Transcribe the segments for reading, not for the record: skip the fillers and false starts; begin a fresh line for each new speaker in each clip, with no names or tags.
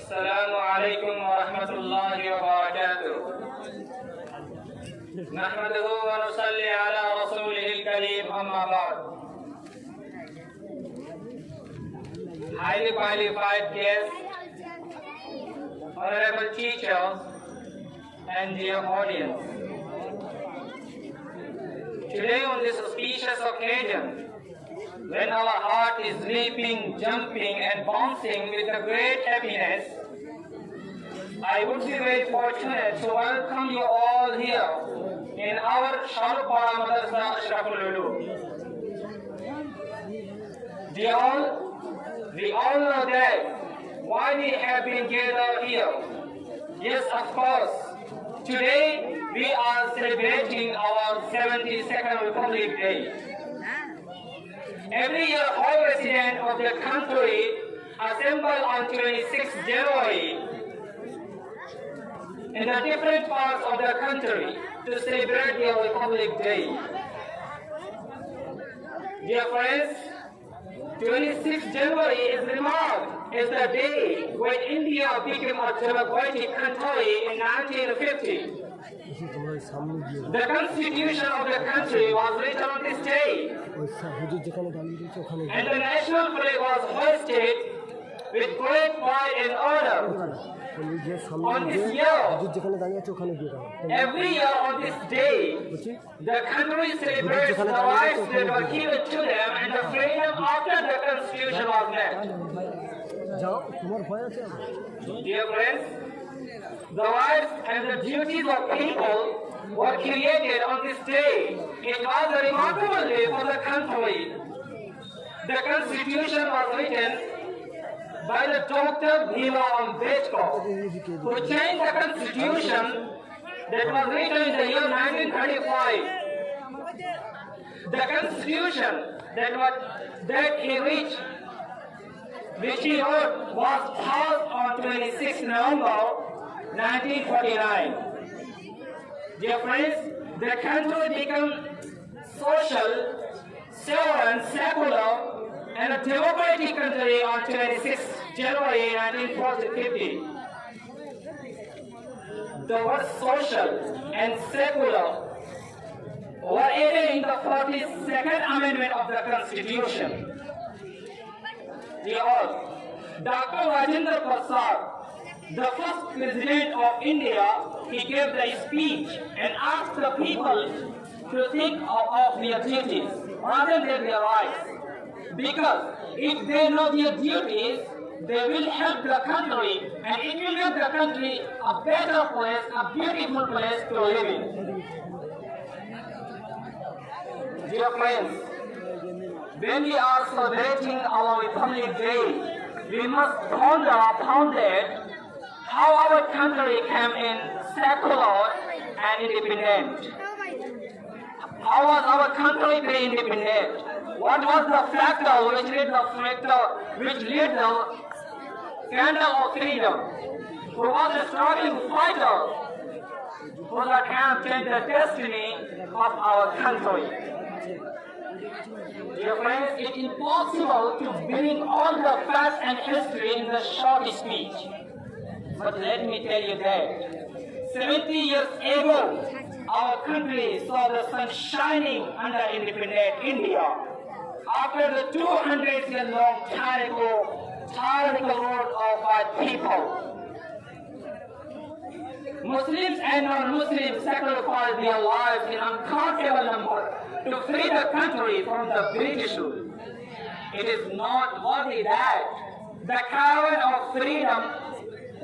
Assalamu alaikum wa rahmatullahi wa barakatuh. Nahmaduhu wa nusalli ala rasulihil kareem amma ba'd. Highly qualified guests, honorable teachers, and dear audience. Today on this auspicious occasion, when our heart is leaping, jumping and bouncing with a great happiness, I would be very fortunate to welcome you all here in our Sharupara Madrasa Ashraful Ulum. We all know that why we have been gathered here. Yes, of course. Today we are celebrating our 72nd Republic Day. Every year, all residents of the country assemble on 26th January in the different parts of the country to celebrate the Republic Day. Dear friends, 26th January is remarked as the day when India became a democratic country in 1950. The constitution of the country was written on this day, and the national flag was hoisted with great pride and honor. On this year, every year on this day, the country celebrates the rights that were given to them and the freedom after the constitution was met. Dear friends, the rights and the duties of people were created on this day. It was a remarkable day for the country. The constitution was written by the Dr. Bhima Ambedkar, who changed the constitution that was written in the year 1935. The constitution that he reached, which he wrote, was passed on 26 November 1949. Dear friends, the country became social, sovereign, secular, and a democratic country on 26 January 1950. The words social and secular were added in the 42nd Amendment of the Constitution. Dear all, Dr. Rajendra Prasad, the first president of India, he gave the speech and asked the people to think of their duties rather than their rights. Because if they know their duties, they will help the country, and it will make the country a better place, a beautiful place to live in. Dear friends, when we are celebrating our Republic Day, we must ponder upon that how our country came in secular and independent. How was our country very independent? What was the factor which led the candle of freedom? Who was the struggling fighter who can change the destiny of our country? Dear friends, it's impossible to bring all the facts and history in the short speech. But let me tell you that 70 years ago, our country saw the sun shining under independent India. After the 200-year-long tyrannical rule of our people, Muslims and non-Muslims sacrificed their lives in uncountable number to free the country from the British rule. It is not only that the caravan of freedom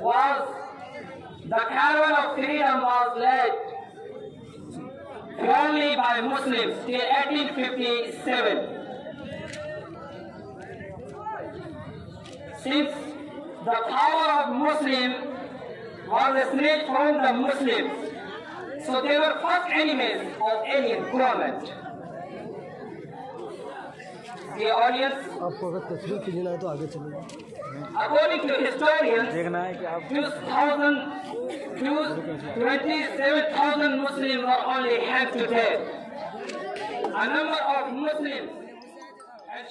was led purely by Muslims till 1857. Since the power of Muslims was snatched from the Muslims, so they were first enemies of alien government. The audience, according to historians, 27,000 Muslims were only hanged to death. A number of Muslims and